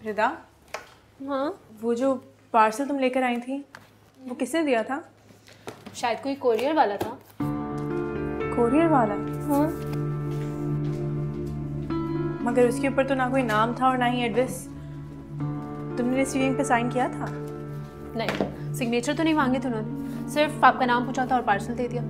रिदा, हाँ वो जो पार्सल तुम लेकर आई थी वो किसने दिया था? शायद कोई कोरियर वाला था। कोरियर वाला? हाँ मगर उसके ऊपर तो ना कोई नाम था और ना ही एड्रेस। तुमने रिसीविंग पे साइन किया था? नहीं, सिग्नेचर तो नहीं मांगे थे उन्होंने, सिर्फ आपका नाम पूछा था और पार्सल दे दिया।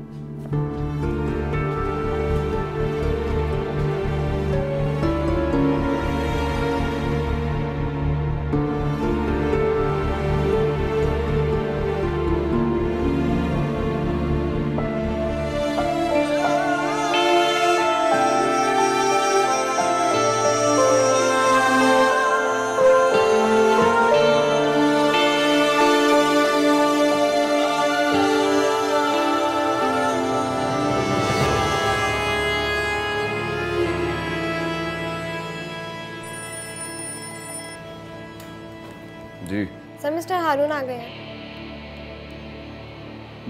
जी सर, मिस्टर हारून आ गए हैं।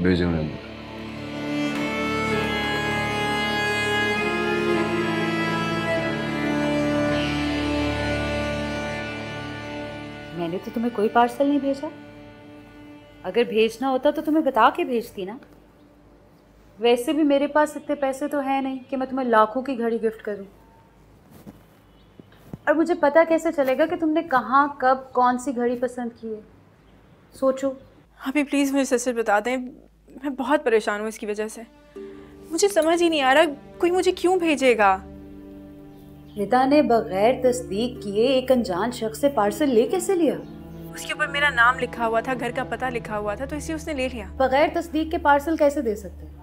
भेजे उन्हें अंदर। मैंने तो तुम्हें कोई पार्सल नहीं भेजा। अगर भेजना होता तो तुम्हें बता के भेजती ना। वैसे भी मेरे पास इतने पैसे तो है नहीं कि मैं तुम्हें लाखों की घड़ी गिफ्ट करूं। और मुझे पता कैसे चलेगा कि तुमने कहाँ, कब, कौन सी घड़ी पसंद की है? सोचो। अभी प्लीज़ मुझे सच बता दें, मैं बहुत परेशान हूँ इसकी वजह से। मुझे समझ ही नहीं आ रहा कोई मुझे क्यों भेजेगा। रिदा ने बगैर तस्दीक किए एक अनजान शख्स से पार्सल ले कैसे लिया? उसके ऊपर मेरा नाम लिखा हुआ था, घर का पता लिखा हुआ था, तो इसलिए उसने ले लिया। बगैर तस्दीक के पार्सल कैसे दे सकते हैं?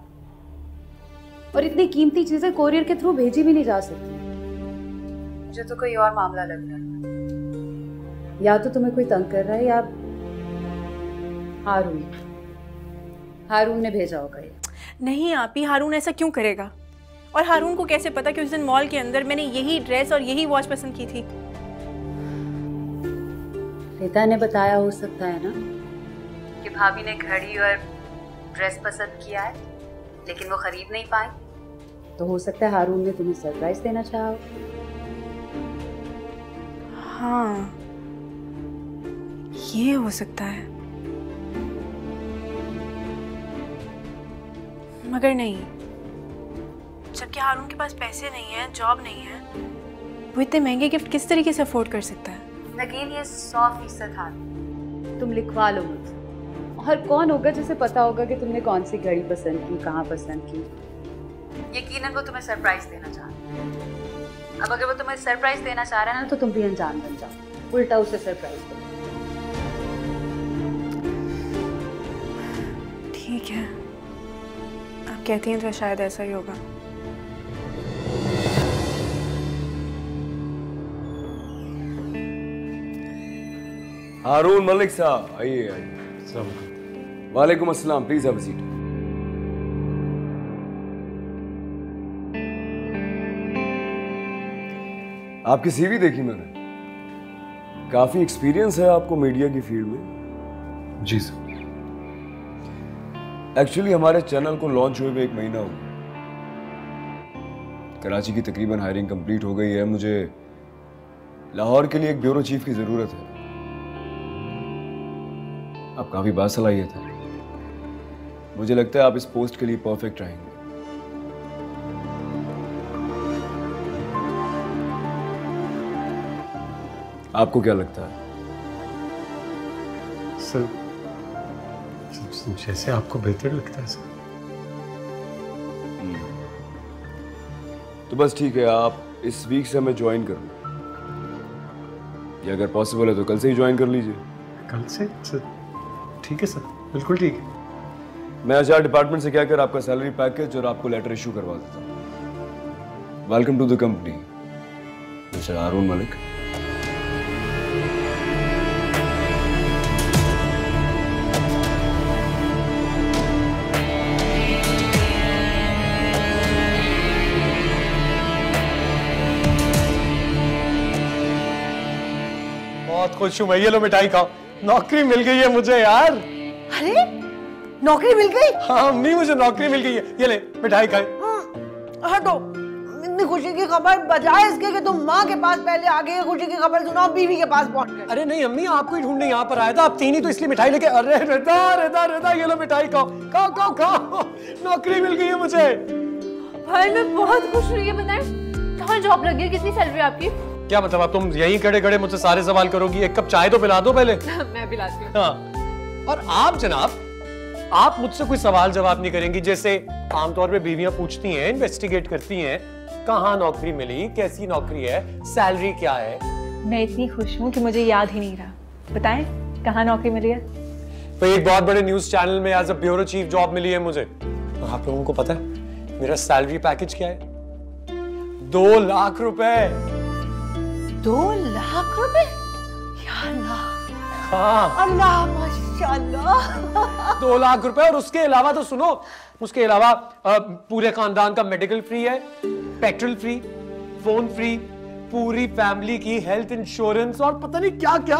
और इतनी कीमती चीजें कोरियर के थ्रू भेजी भी नहीं जा सकती। मुझे तो कोई और मामला लग रहा है। या तो तुम्हें कोई तंग कर रहा है या हारून ने भेजा होगा ये। नहीं आपी, हारून ऐसा क्यों करेगा? और हारून को कैसे पता कि उस दिन मॉल के अंदर मैंने यही ड्रेस और यही वॉच पसंद की थी? रिता ने बताया हो सकता है ना कि भाभी ने घड़ी और ड्रेस पसंद किया है लेकिन वो खरीद नहीं पाई। तो हो सकता है हारून ने तुम्हें सरप्राइज देना चाहा हो। हाँ, ये हो सकता है। मगर नहीं, जबकि हारून के पास पैसे नहीं है, जॉब नहीं है, वो इतने महंगे गिफ्ट किस तरीके से अफोर्ड कर सकता है? नगीन, ये 100% हार। तुम लिखवा लो मुझे। और कौन होगा जिसे पता होगा कि तुमने कौन सी घड़ी पसंद की, कहाँ पसंद की? यकीनन वो तुम्हें सरप्राइज देना चाह रहा है। अब अगर वो तुम्हें सरप्राइज देना चाह रहा है ना, तो तुम भी अनजान बन जाओ, उल्टा उसे सरप्राइज दो। ठीक है, आप कहती हैं तो शायद ऐसा ही होगा। हारून मलिक साहब, आइए आइए। वालेकुम अस्सलाम, प्लीज हैव अ सीट। आपकी सीवी देखी मैंने, काफी एक्सपीरियंस है आपको मीडिया की फील्ड में। जी सर। एक्चुअली हमारे चैनल को लॉन्च हुए 1 महीना हो गया। कराची की तकरीबन हायरिंग कंप्लीट हो गई है। मुझे लाहौर के लिए एक ब्यूरो चीफ की जरूरत है। आप काफी बासलाहियत है, मुझे लगता है आप इस पोस्ट के लिए परफेक्ट रहेंगे। आपको क्या लगता है? सर, जैसे आपको बेहतर लगता है सर। तो बस ठीक है, आप इस वीक से हमें ज्वाइन कर लो, या अगर पॉसिबल है तो कल से ही ज्वाइन कर लीजिए। कल से सर? ठीक है सर, बिल्कुल ठीक है। मैं एचआर डिपार्टमेंट से क्या कर आपका सैलरी पैकेज और आपको लेटर इशू करवा देता हूँ। Welcome to the company mister Haroon Malik. बहुत खुश हूँ मैं, ये लो मिठाई खाओ। नौकरी मिल गई है मुझे यार। अरे नौकरी मिल गई? हाँ अम्मी, मुझे नौकरी मिल गई है। ये ले मिठाई खाए। हटो, इतनी खुशी की खबर बजाय इसके कि तुम माँ के पास पहले आ गए खुशी की खबर सुनाओ बीवी के पास पहुंच गए। अरे नहीं अम्मी, आपको ही ढूंढने यहाँ पर आया था, आप तीन ही तो इसलिए मिठाई लेके। अरे रिदा रिदा रिदा, ये लो मिठाई खाओ खाओ खाओ खाओ, नौकरी मिल गई है मुझे। भाई मैं बहुत खुश हुई है, बताएं कहाँ जॉब लगी है, कितनी सैलरी आपकी? क्या मतलब, अब तुम यहीं खड़े खड़े मुझसे सारे सवाल करोगी? एक कप चाय तो पिला दो पहले। मैं भी लाती हूँ। हाँ, और आप जनाब, आप मुझसे कोई सवाल जवाब नहीं करेंगी जैसे आमतौर पे बीवियां पूछती हैं, इन्वेस्टिगेट करती हैं, कहाँ नौकरी मिली, कैसी नौकरी है, सैलरी क्या है। मैं इतनी खुश हूँ कि मुझे याद ही नहीं रहा। बताएं कहाँ नौकरी मिली है? तो एक बहुत बड़े न्यूज चैनल में as a bureau chief job मिली है मुझे। और आप लोगों को पता है मेरा सैलरी पैकेज क्या है? 2 लाख रुपए। 2 लाख रुपए? या अल्लाह, हाँ, अल्लाह माशाल्लाह। 2 लाख रुपए। और उसके अलावा तो सुनो, उसके अलावा पूरे खानदान का मेडिकल फ्री है, पेट्रोल फ्री, फोन फ्री, पूरी फैमिली की हेल्थ इंश्योरेंस और पता नहीं क्या क्या।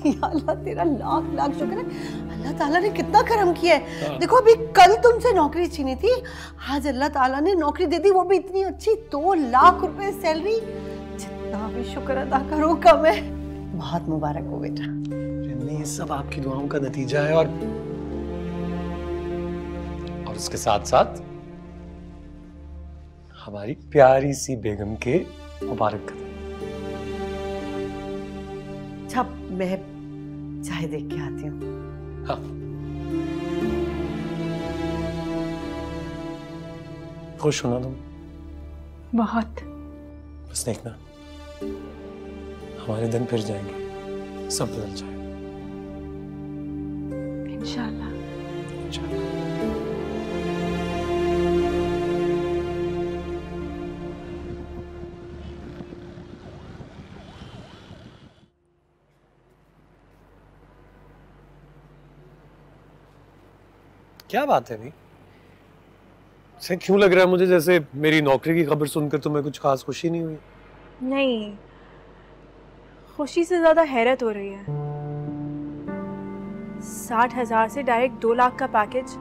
या अल्लाह तेरा लाख लाख शुक्र है, अल्लाह ताला ने कितना करम किया है। देखो अभी कल तुमसे नौकरी छीनी थी, आज अल्लाह ताला ने नौकरी दे दी, वो भी इतनी अच्छी। 2 लाख रुपए सैलरी, जितना भी शुक्र अदा करो कम है। बहुत मुबारक हो बेटा। ये सब आपकी दुआओं का नतीजा है। और उसके साथ साथ हमारी प्यारी सी बेगम के मुबारक कदम। अच्छा मैं चाय देख के आती हूँ। हाँ, खुश हो ना तुम? बहुत। बस देखना हमारे दिन फिर जाएंगे, सब बदल जाएगा इंशाल्लाह। क्या बात है भाई? से क्यों लग रहा है मुझे जैसे मेरी नौकरी की खबर सुनकर तुम्हें कुछ खास खुशी नहीं हुई? नहीं, खुशी से ज्यादा हैरत हो रही है। 60,000 से डायरेक्ट 2 लाख का पैकेज,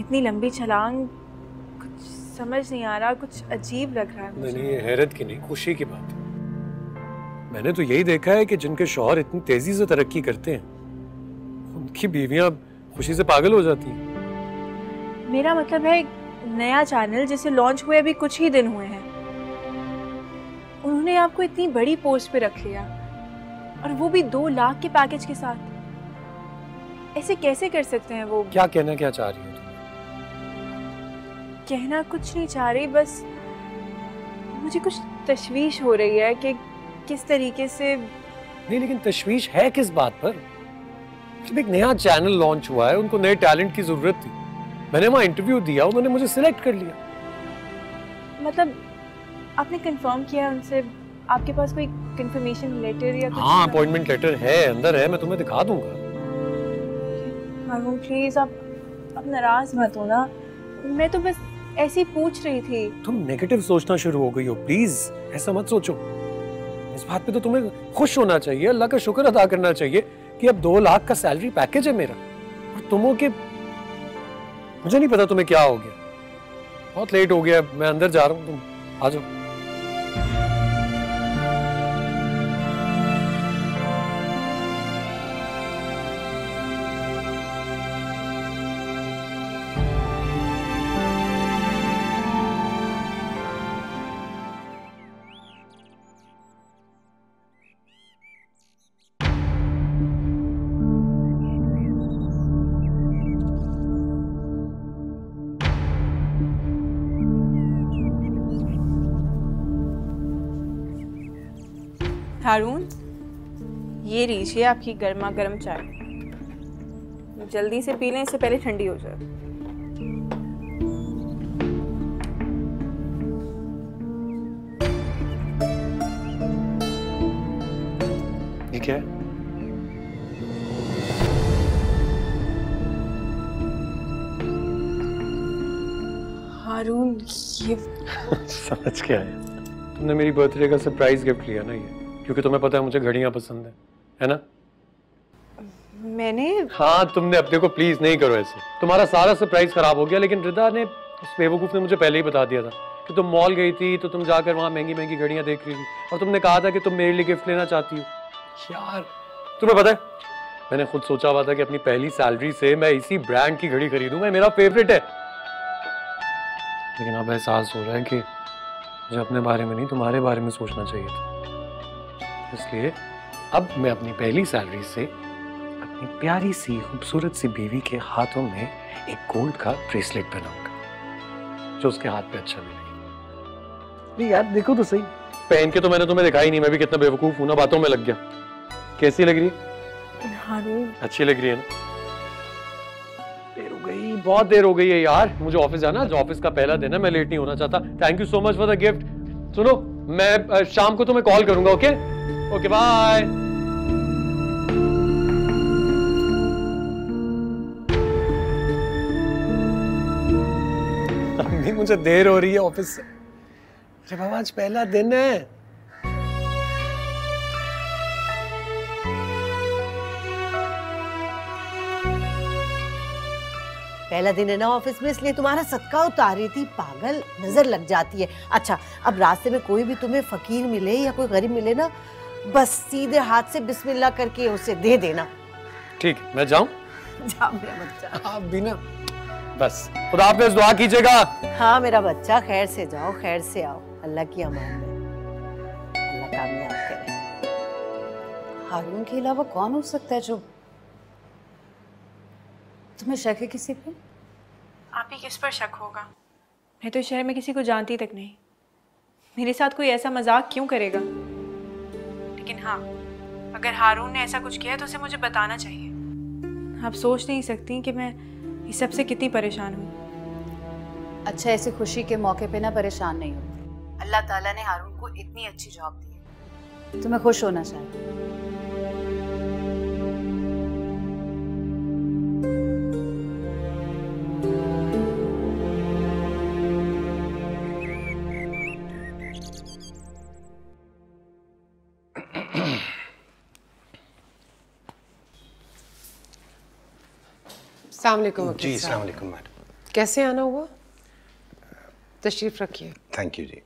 इतनी लंबी छलांग, कुछ समझ नहीं आ रहा, कुछ अजीब लग रहा है मुझे। नहीं, ये हैरत की नहीं, खुशी की बात है। मैंने तो यही देखा है कि जिनके शौहर इतनी तेजी से तरक्की करते हैं, उनकी बीवियां खुशी से पागल हो जाती हैं। मेरा मतलब है नया चैनल जिसे लॉन्च हुए अभी कुछ ही दिन हुए हैं, उन्होंने आपको इतनी बड़ी पोस्ट पे रख लिया, और वो भी 2 लाख के पैकेज के साथ। ऐसे कैसे कर सकते हैं वो? क्या कहना क्या चाह रही हो तुम? कहना कुछ नहीं चाह रही, बस मुझे कुछ तशवीश हो रही है कि किस तरीके से। नहीं, लेकिन तशवीश है किस बात पर? जब एक नया चैनल लॉन्च हुआ है, उनको नए टैलेंट की जरूरत थी, मैंने वहां इंटरव्यू दिया, उन्होंने मुझे सिलेक्ट कर लिया। मतलब आपने कंफर्म किया उनसे? आपके पास कोई कंफर्मेशन लेटर या कुछ? हाँ, अपॉइंटमेंट लेटर है, अंदर है, मैं तुम्हें दिखा दूंगा। हारून प्लीज, आप नाराज मत हो ना, मैं तो बस ऐसे ही पूछ रही थी। तुम नेगेटिव सोचना शुरू हो गई हो, प्लीज ऐसा मत सोचो। इस बात पे तो तुम्हें खुश होना चाहिए, अल्लाह का शुक्र अदा करना चाहिए कि अब 2 लाख का सैलरी पैकेज है मेरा, और तुम हो के मुझे नहीं पता तुम्हें क्या हो गया। बहुत लेट हो गया, मैं अंदर जा रहा हूँ, तुम आ जाओ। हारून, ये लीजिए आपकी गर्मा गर्म चाय, जल्दी से पी लें, इससे पहले ठंडी हो जाए। ये क्या है? हारून ये समझ के आया, तुमने मेरी बर्थडे का सरप्राइज गिफ्ट लिया ना ये, क्योंकि तुम्हें पता है मुझे घड़ियां पसंद है ना? मैंने? हाँ, तुमने अपने को प्लीज नहीं करो ऐसे, तुम्हारा सारा सरप्राइज खराब हो गया। लेकिन रिदा ने, उस बेवकूफ ने मुझे पहले ही बता दिया था कि तुम मॉल गई थी तो तुम जाकर वहां महंगी महंगी घड़ियां देख रही थी और तुमने कहा था कि तुम मेरे लिए गिफ्ट लेना चाहती हो। यार तुम्हें पता है, मैंने खुद सोचा हुआ था कि अपनी पहली सैलरी से मैं इसी ब्रांड की घड़ी खरीदूंगा, मेरा फेवरेट है। लेकिन अब एहसास हो रहा है कि मुझे अपने बारे में नहीं तुम्हारे बारे में सोचना चाहिए था। इसलिए अब मैं अपनी पहली सैलरी से अपनी प्यारी सी खूबसूरत सी बीवी के हाथों में एक गोल्ड का ब्रेसलेट पहनाऊंगा जो उसके हाथ पे अच्छा लगेगा। यार देखो तो सही, पहन के तो मैंने तुम्हें दिखाई नहीं, मैं भी कितना बेवकूफ हूं ना, बातों में लग गया। कैसी लग रही है? हारून अच्छी लग रही है ना? देर हो गई, बहुत देर हो गई है यार, मुझे ऑफिस जाना, आज ऑफिस का पहला दिन है, मैं लेट नहीं होना चाहता। Thank you so much for the gift. सुनो, मैं शाम को तुम्हें कॉल करूंगा। Okay okay bye. अम्मी मुझे देर हो रही है ऑफिस से। अरे बाबा आज पहला दिन है। पहला दिन है ना ऑफिस में, इसलिए तुम्हारा सदका उतार रही थी। पागल, नजर लग जाती है। अच्छा, अब रास्ते में कोई भी तुम्हें फकीर मिले या कोई गरीब मिले ना, बस सीधे हाथ से बिस्मिल्लाह करके उसे दे देना। ठीक, मैं जाऊं? जा मेरा बच्चा। आप भी ना, बस खुदा हाफिज़, दुआ कीजिएगा। हाँ मेरा बच्चा, खैर से जाओ, खैर से आओ। अल्लाह की अमान में, अल्लाह कामयाब करे। हारून के अलावा कौन हो सकता है जो तुम्हें शक है किसी पे? आप ही किस पर शक होगा? मैं तो शहर में किसी को जानती तक नहीं। मेरे साथ कोई ऐसा मजाक क्यों करेगा? लेकिन हाँ, अगर हारून ने ऐसा कुछ किया तो उसे मुझे बताना चाहिए। आप सोच नहीं सकती कि मैं इस सब से कितनी परेशान हूँ। अच्छा, ऐसी खुशी के मौके पे ना परेशान नहीं होती। अल्लाह ताला ने हारून को इतनी अच्छी जॉब दी है, तुम्हें खुश होना चाहिए। अस्सलाम वालेकुम जी, अस्सलाम वालेकुम मैडम। कैसे आना हुआ? तशरीफ रखिए। थैंक यू जी।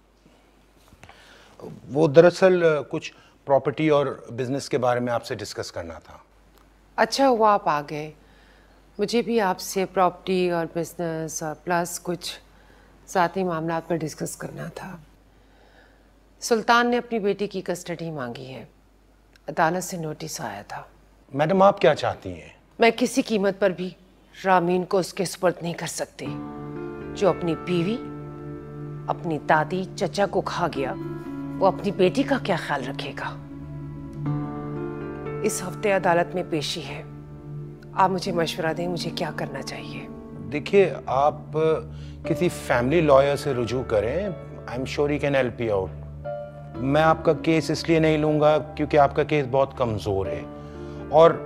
वो दरअसल कुछ प्रॉपर्टी और बिजनेस के बारे में आपसे डिस्कस करना था। अच्छा हुआ आप आ गए। मुझे भी आपसे प्रॉपर्टी और बिजनेस और प्लस कुछ ज़ाती मामला पर डिस्कस करना था। सुल्तान ने अपनी बेटी की कस्टडी मांगी है, अदालत से नोटिस आया था। मैडम आप क्या चाहती हैं? मैं किसी कीमत पर भी रामीन को उसके सुपुर्द नहीं कर सकती। जो अपनी बीवी, अपनी दादी, चचा को खा गया, वो अपनी बेटी का क्या ख्याल रखेगा? इस हफ्ते अदालत में पेशी है। आप मुझे मशवरा दें, मुझे क्या करना चाहिए? देखिए, आप किसी फैमिली लॉयर से रुजू करें। I am sure he can help you out. मैं आपका केस इसलिए नहीं लूँगा क्योंकि आपका केस बहुत कमज़ोर है और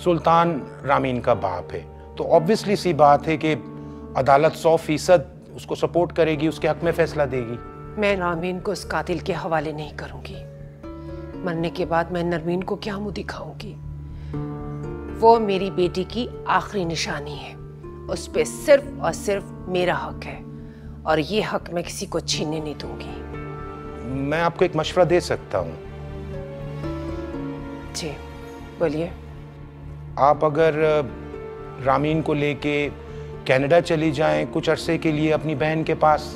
सुल्तान रामीन का बाप है, तो ऑब्वियसली सी बात है कि अदालत 100% उसको सपोर्ट करेगी, उसके हक में फैसला देगी। मैं रामीन को उस कातिल के हवाले नहीं करूंगी। मरने के बाद मैं नरमीन को क्या मुंह दिखाऊंगी? वो मेरी बेटी की आखिरी निशानी है, उस पे सिर्फ और सिर्फ मेरा हक है और ये हक मैं किसी को छीनने नहीं दूंगी। मैं आपको एक मशवरा दे सकता हूँ। जी बोलिए। आप अगर रामीन को लेके कनाडा चली जाएं कुछ अरसे के लिए अपनी बहन के पास।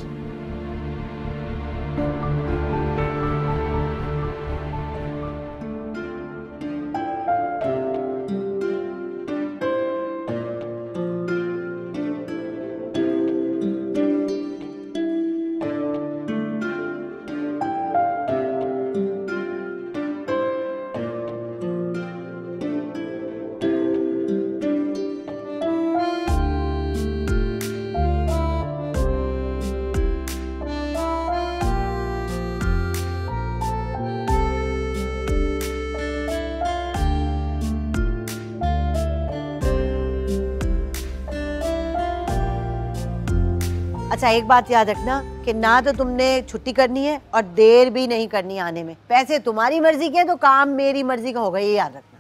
अच्छा एक बात याद रखना कि ना तो तुमने छुट्टी करनी है और देर भी नहीं करनी आने में। पैसे तुम्हारी मर्जी के हैं तो काम मेरी मर्जी का होगा, ये याद रखना,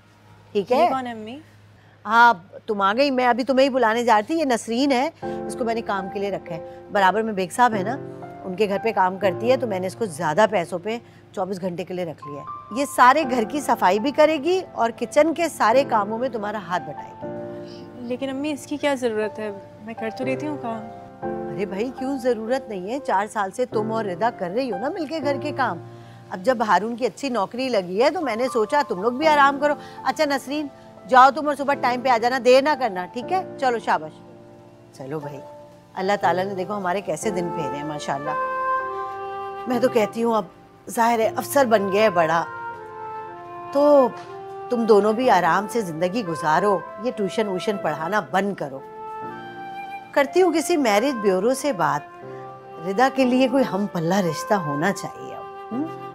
ठीक है? कौन है अम्मी? हाँ तुम आ गई, मैं अभी तुम्हें ही बुलाने जा रही थी। ये नसरीन है, इसको मैंने काम के लिए रखा है। बराबर में बेग साहब है ना, उनके घर पे काम करती है तो मैंने इसको ज़्यादा पैसों पे 24 घंटे के लिए रख लिया है। ये सारे घर की सफाई भी करेगी और किचन के सारे कामों में तुम्हारा हाथ बटाएगी। लेकिन अम्मी इसकी क्या ज़रूरत है, मैं कर तो लेती हूँ काम। अरे भाई क्यों ज़रूरत नहीं है, 4 साल से तुम और रिदा कर रही हो ना मिलके घर के काम। अब जब हारून की अच्छी नौकरी लगी है तो मैंने सोचा तुम लोग भी आराम करो। अच्छा नसरीन जाओ तुम और सुबह टाइम पे आ जाना, देर ना करना, ठीक है? चलो शाबाश। चलो भाई, अल्लाह ताला ने देखो हमारे कैसे दिन फेरे हैं माशाल्लाह। मैं तो कहती हूँ अब जाहिर है अफसर बन गया है बड़ा, तो तुम दोनों भी आराम से जिंदगी गुजारो, ये ट्यूशन वूशन पढ़ाना बंद करो। करती हूँ किसी मैरिज ब्यूरो से बात, रिदा के लिए कोई हम पल्ला रिश्ता होना चाहिए।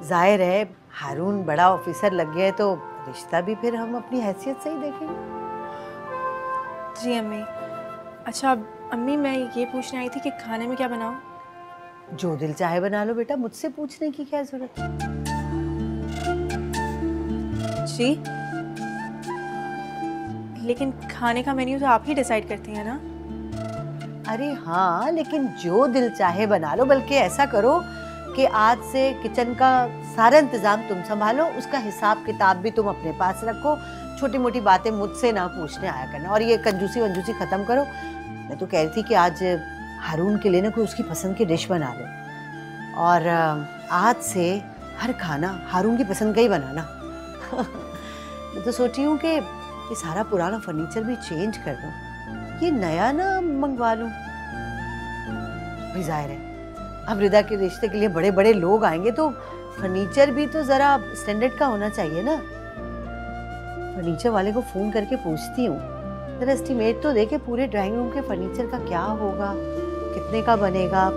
जाहिर है हारून बड़ा ऑफिसर लग गया है तो रिश्ता भी फिर हम अपनी हैसियत से ही देखेंगे। जी अम्मी। अच्छा अम्मी मैं ये पूछने आई थी कि खाने में क्या बनाऊं? जो दिल चाहे बना लो बेटा, मुझसे पूछने की क्या जरूरत है। जी लेकिन खाने का मेन्यू तो आप ही डिसाइड करती हैं ना? अरे हाँ, लेकिन जो दिल चाहे बना लो। बल्कि ऐसा करो कि आज से किचन का सारा इंतजाम तुम संभालो, उसका हिसाब किताब भी तुम अपने पास रखो, छोटी मोटी बातें मुझसे ना पूछने आया करना, और ये कंजूसी वंजूसी खत्म करो। मैं तो कह रही थी कि आज हारून के लिए ना कोई उसकी पसंद की डिश बना लो, और आज से हर खाना हारून की पसंद का ही बनाना। मैं तो सोची हूँ कि ये सारा पुराना फर्नीचर भी चेंज कर दूँ, ये नया ना मंगवा लूँ। भी जाहिर है अब रिदा के रिश्ते के लिए बड़े बड़े लोग आएंगे तो फर्नीचर भी तो जरा स्टैंडर्ड का होना चाहिए ना। फर्नीचर वाले को फोन करके पूछती हूँ, जरा एस्टीमेट तो दे के पूरे ड्राइंग रूम के फर्नीचर का क्या होगा, कितने का बनेगा।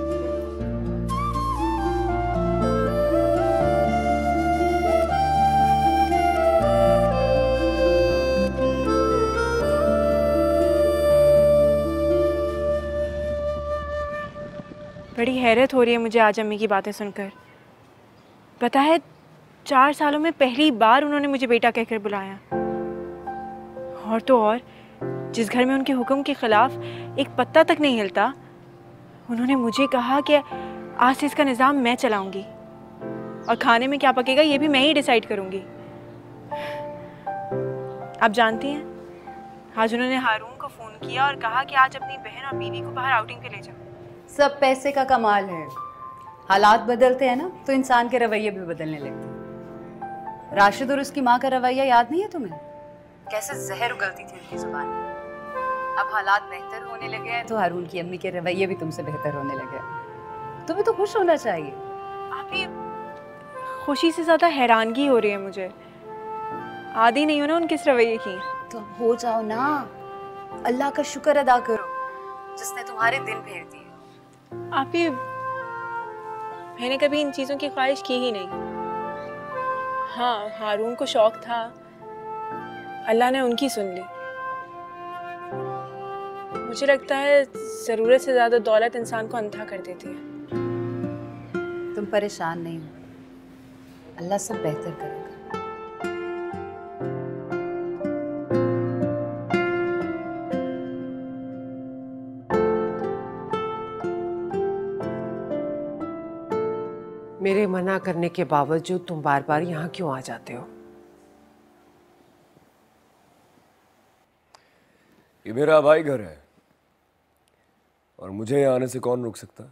बड़ी हैरत हो रही है मुझे आज अम्मी की बातें सुनकर। पता है 4 सालों में पहली बार उन्होंने मुझे बेटा कहकर बुलाया, और तो और जिस घर में उनके हुक्म के खिलाफ एक पत्ता तक नहीं हिलता, उन्होंने मुझे कहा कि आज से इसका निज़ाम मैं चलाऊंगी और खाने में क्या पकेगा ये भी मैं ही डिसाइड करूंगी। आप जानती हैं आज उन्होंने हारून को फ़ोन किया और कहा कि आज अपनी बहन और बीवी को बाहर आउटिंग पे ले जाओ। सब पैसे का कमाल है, हालात बदलते हैं ना तो इंसान के रवैये भी बदलने लगते हैं। राशिद और उसकी माँ का रवैया याद नहीं है तुम्हें? कैसे जहर उगलती थी उनकी जुबान में। अब हालात बेहतर होने लगे हैं तो हारून की अम्मी के रवैये भी तुमसे बेहतर होने लगे। तुम्हें तो खुश होना चाहिए। आप ये खुशी से ज़्यादा हैरानगी हो रही है मुझे, आदी नहीं हो ना उनके इस रवैये की। तो हो जाओ ना, अल्लाह का शुक्र अदा करो जिसने तुम्हारे दिन फेर दिए। आप ही, मैंने कभी इन चीज़ों की ख्वाहिश की ही नहीं। हाँ हारून को शौक था, अल्लाह ने उनकी सुन ली। मुझे लगता है ज़रूरत से ज़्यादा दौलत इंसान को अंधा कर देती है। तुम परेशान नहीं हो, अल्लाह सब बेहतर करेगा। मेरे मना करने के बावजूद तुम बार बार यहाँ क्यों आ जाते हो? ये मेरा भाई घर है और मुझे यहाँ आने से कौन रोक सकता है?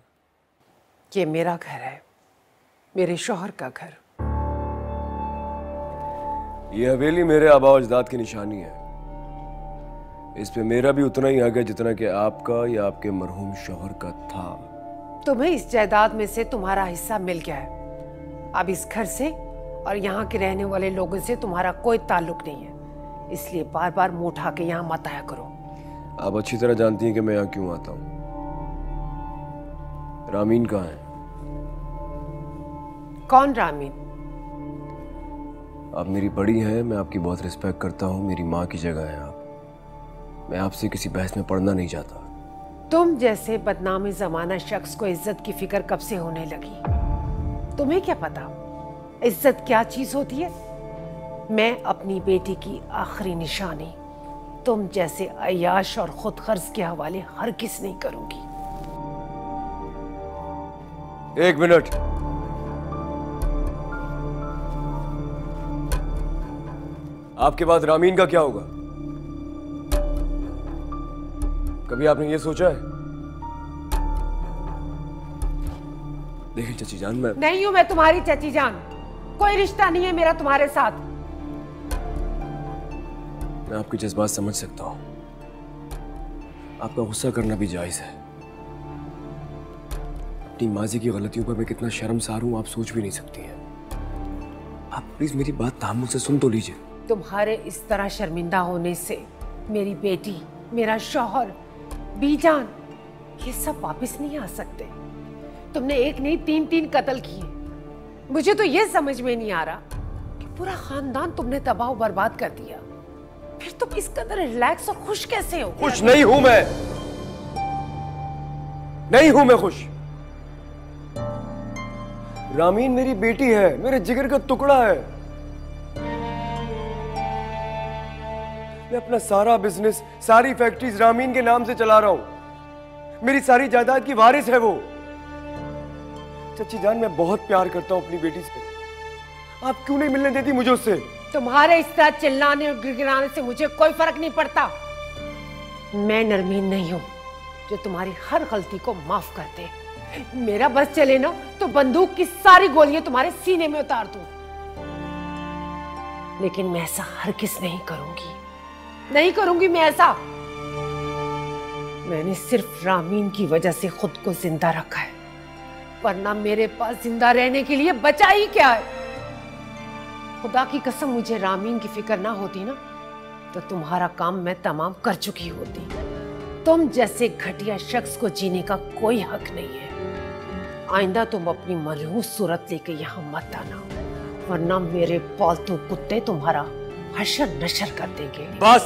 ये मेरा घर है, मेरे शौहर का घर। ये हवेली मेरे आबा और अजदाद की निशानी है। इस पे मेरा भी उतना ही हक है जितना कि आपका या आपके मरहूम शौहर का था। तुम्हें इस जायदाद में से तुम्हारा हिस्सा मिल गया है। अब इस घर से और यहाँ के रहने वाले लोगों से तुम्हारा कोई ताल्लुक नहीं है, इसलिए बार बार मुंह उठा के यहाँ मत आया करो। आप अच्छी तरह जानती हैं कि मैं यहाँ क्यों आता हूँ। रामीन कहाँ है? कौन रामीन? आप मेरी बड़ी हैं, मैं आपकी बहुत रिस्पेक्ट करता हूँ, मेरी माँ की जगह है आप। मैं आपसे किसी बहस में पड़ना नहीं चाहता। तुम जैसे बदनामी जमाना शख्स को इज्जत की फिक्र कब से होने लगी? तुम्हें क्या पता इज्जत क्या चीज होती है? मैं अपनी बेटी की आखिरी निशानी तुम जैसे अय्याश और खुद खर्च के हवाले हरगिज़ नहीं करूंगी। एक मिनट। आपके बाद रामीन का क्या होगा? कभी आपने ये सोचा है? देखिए चची जान, मैं नहीं हूं मैं तुम्हारी चची जान, कोई रिश्ता नहीं है मेरा तुम्हारे साथ। मैं आपके जज्बात समझ सकता हूं, आपका गुस्सा करना भी जायज है। अपनी माजी की गलतियों पर मैं कितना शर्मसार हूं आप सोच भी नहीं सकती हैं। आप प्लीज मेरी बात तहम्मुल से सुन तो लीजिए। तुम्हारे इस तरह शर्मिंदा होने से मेरी बेटी, मेरा शौहर, बीजान, ये सब वापस नहीं आ सकते। तुमने एक नहीं 3-3 कत्ल किए। मुझे तो ये समझ में नहीं आ रहा कि पूरा खानदान तुमने तबाह और बर्बाद कर दिया, फिर तुम इस कदर रिलैक्स और खुश कैसे हो? खुश नहीं हूं मैं, नहीं हूं मैं खुश। रामीन मेरी बेटी है, मेरे जिगर का टुकड़ा है। मैं अपना सारा बिजनेस, सारी फैक्ट्रीज रामीन के नाम से चला रहा हूं। मेरी सारी जायदाद की वारिस है वो। चची जान, मैं बहुत प्यार करता हूं अपनी बेटी से। आप क्यों नहीं मिलने देती मुझे उससे? तुम्हारे इस तरह चिल्लाने और गिड़गिड़ाने से मुझे कोई फर्क नहीं पड़ता। मैं नरमीन नहीं हूं जो तुम्हारी हर गलती को माफ कर दे। मेरा बस चले ना तो बंदूक की सारी गोलियां तुम्हारे सीने में उतार दूं, लेकिन मैं ऐसा हरगिज़ नहीं करूंगी, नहीं करूंगी मैं ऐसा। मैंने सिर्फ रामीन की वजह से खुद को जिंदा रखा है, वरना मेरे पास जिंदा रहने के लिए बचा ही क्या है। खुदा की कसम, मुझे रामीन की फिक्र ना होती ना तो तुम्हारा काम मैं तमाम कर चुकी होती। तुम जैसे घटिया शख्स को जीने का कोई हक नहीं है। आइंदा तुम अपनी मनहूस सूरत लेके यहाँ मत आना, वरना मेरे पालतू कुत्ते तुम्हारा हशर नशर कर देंगे। बस